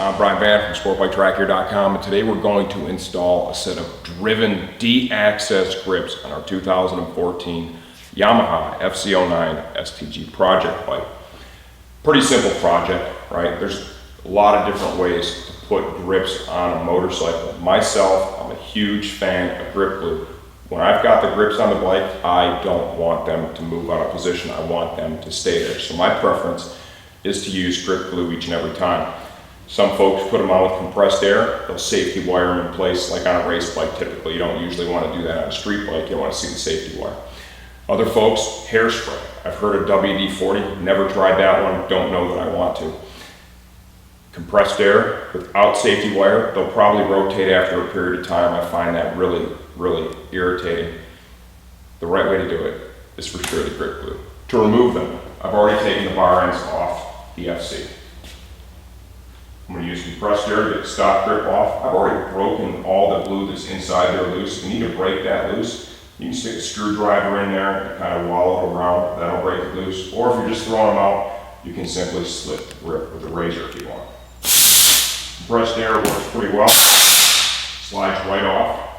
I'm Brian Van from SportBikeTrackGear.com, and today we're going to install a set of driven D-access grips on our 2014 Yamaha FZ-09 STG Project Bike. Pretty simple project, right? There's a lot of different ways to put grips on a motorcycle. Myself, I'm a huge fan of grip glue. When I've got the grips on the bike, I don't want them to move out of position. I want them to stay there. So my preference is to use grip glue each and every time. Some folks put them on with compressed air. They'll safety wire them in place, like on a race bike typically. You don't usually want to do that on a street bike. You want to see the safety wire. Other folks, hairspray. I've heard of WD-40, never tried that one, don't know that I want to. Compressed air without safety wire, they'll probably rotate after a period of time. I find that really irritating. The right way to do it is for sure the grip glue. To remove them, I've already taken the bar ends off the FC. I'm going to use compressed air to get the stock grip off. I've already broken all the glue that's inside there loose. If you need to break that loose, you can stick a screwdriver in there and kind of wallow it around. That'll break it loose. Or if you're just throwing them out, you can simply slit the grip with a razor if you want. Compressed air works pretty well. Slides right off.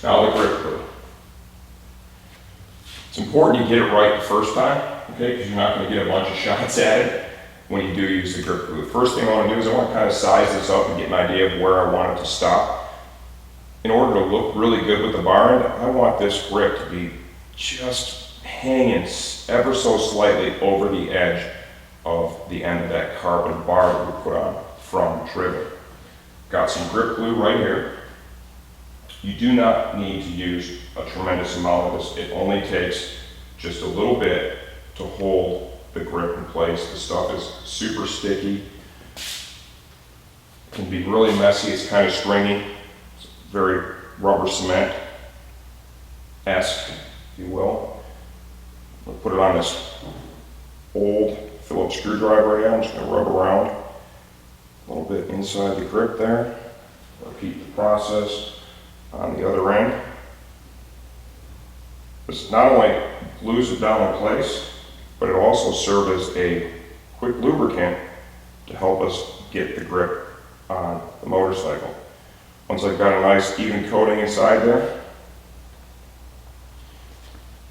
Now the grip glue. It's important you get it right the first time, okay, because you're not going to get a bunch of shots at it when you do use the grip glue. The first thing I want to do is I want to kind of size this up and get an idea of where I want it to stop. In order to look really good with the bar end, I want this grip to be just hanging ever so slightly over the edge of the end of that carbon bar that we put on from driven. Got some grip glue right here. You do not need to use a tremendous amount of this. It only takes just a little bit to hold the grip in place. The stuff is super sticky. It can be really messy. It's kind of stringy. It's very rubber cement-esque, if you will. I'll put it on this old Phillips screwdriver here. I'm just going to rub around a little bit inside the grip there. Repeat the process on the other end. This not only glues it down in place, but it also serves as a quick lubricant to help us get the grip on the motorcycle. Once I've got a nice even coating inside there,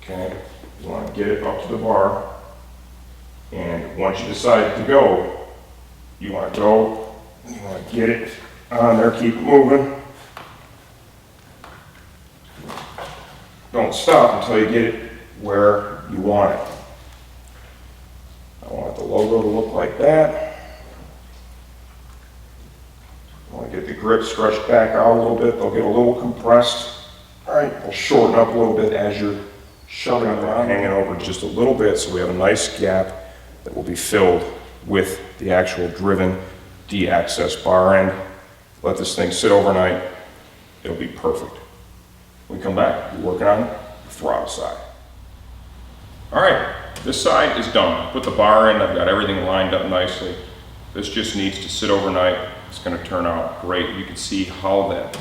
okay, you want to get it up to the bar, and once you decide to go, you want to get it on there, keep it moving. Don't stop until you get it where you want it. I want the logo to look like that. I want to get the grip stretched back out a little bit. They'll get a little compressed. All right, they'll shorten up a little bit as you're shoving it around, hanging over just a little bit, so we have a nice gap that will be filled with the actual driven D-access bar end. Let this thing sit overnight. It'll be perfect. When we come back, we're working on the throttle side. All right, this side is done. Put the bar in, I've got everything lined up nicely. This just needs to sit overnight. It's going to turn out great. You can see how that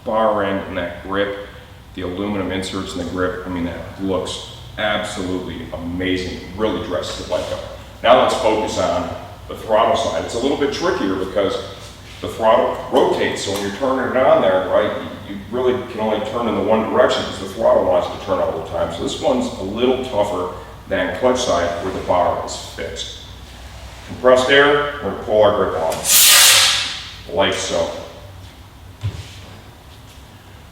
bar end and that grip, the aluminum inserts in the grip, I mean, that looks absolutely amazing. It really dresses the bike up. Now let's focus on the throttle side. It's a little bit trickier because the throttle rotates, so when you're turning it on there, right, you really can only turn in the one direction because the throttle wants to turn all the time. So this one's a little tougher than clutch side where the bar is fixed. Compressed air, we're going to pull our grip on, like so.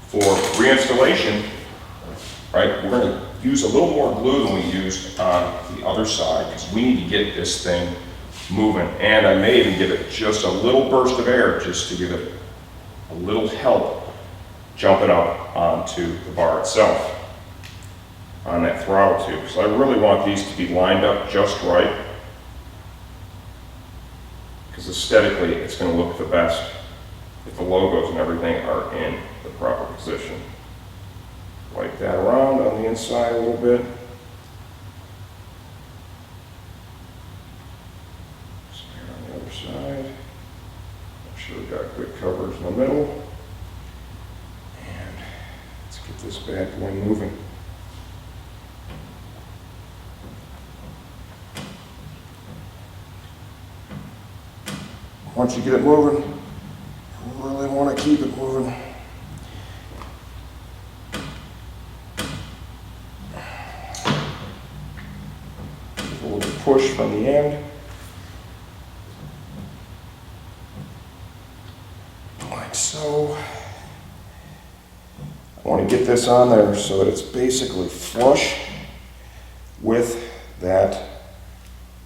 For reinstallation, right, we're going to use a little more glue than we used on the other side because we need to get this thing moving, and I may even give it just a little burst of air just to give it a little help jumping up onto the bar itself on that throttle tube. So I really want these to be lined up just right because aesthetically it's going to look the best if the logos and everything are in the proper position. Wipe that around on the inside a little bit. On the other side. Make sure we've got good coverage in the middle. And let's get this bad boy moving. once you get it moving, you really want to keep it moving. Give a little push from the end. Like so. I want to get this on there so that it's basically flush with that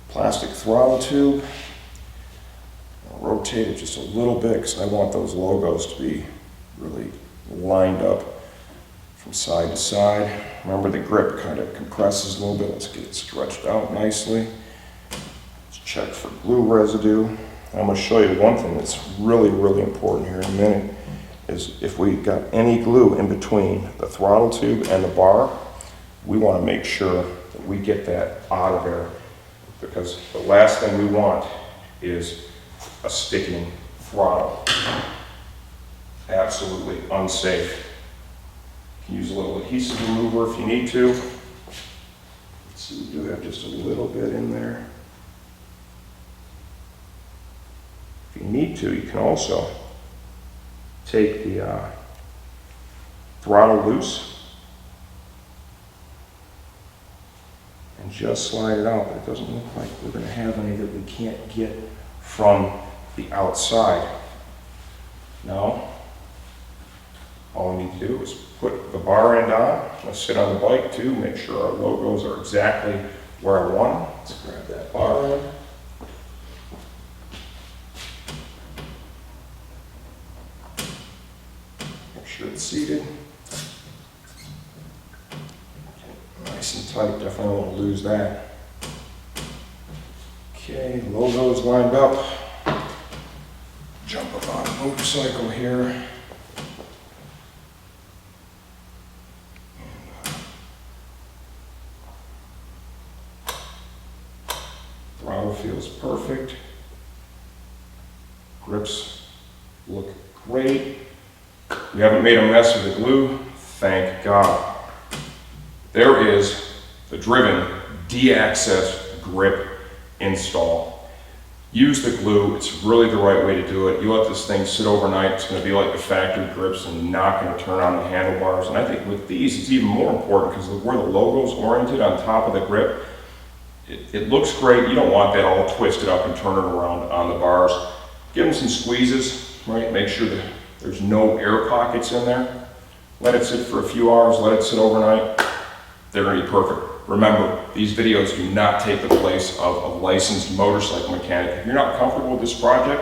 plastic throttle tube. I'll rotate it just a little bit because I want those logos to be really lined up from side to side. Remember, the grip kind of compresses a little bit. Let's get it stretched out nicely. Let's check for glue residue. I'm going to show you one thing that's really, really important here in a minute, is if we got any glue in between the throttle tube and the bar, we want to make sure that we get that out of there, because the last thing we want is a sticking throttle. Absolutely unsafe. You can use a little adhesive remover if you need to. Let's see, we do have just a little bit in there. If you need to, you can also take the throttle loose and just slide it out, but it doesn't look like we're going to have any that we can't get from the outside. Now, all we need to do is put the bar end on. I'm going to sit on the bike too, make sure our logos are exactly where I want them. Let's grab that bar end. Make sure it's seated. Nice and tight, definitely don't want to lose that. Okay, logos lined up. Jump up on a motorcycle here. Throttle feels perfect. Grips look great. We haven't made a mess with the glue, thank God. There is the Driven D-Access grip install. Use the glue, it's really the right way to do it. You let this thing sit overnight, it's going to be like the factory grips and not going to turn on the handlebars. And I think with these, it's even more important because where the logo's oriented on top of the grip, it looks great. You don't want that all twisted up and turning around on the bars. Give them some squeezes, right? Make sure that there's no air pockets in there. Let it sit for a few hours, let it sit overnight. They're going to be perfect. Remember, these videos do not take the place of a licensed motorcycle mechanic. If you're not comfortable with this project,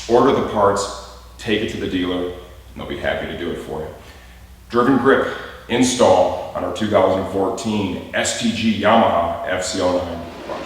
order the parts, take it to the dealer, and they'll be happy to do it for you. Driven grip install on our 2014 STG Yamaha FZ-09 bike.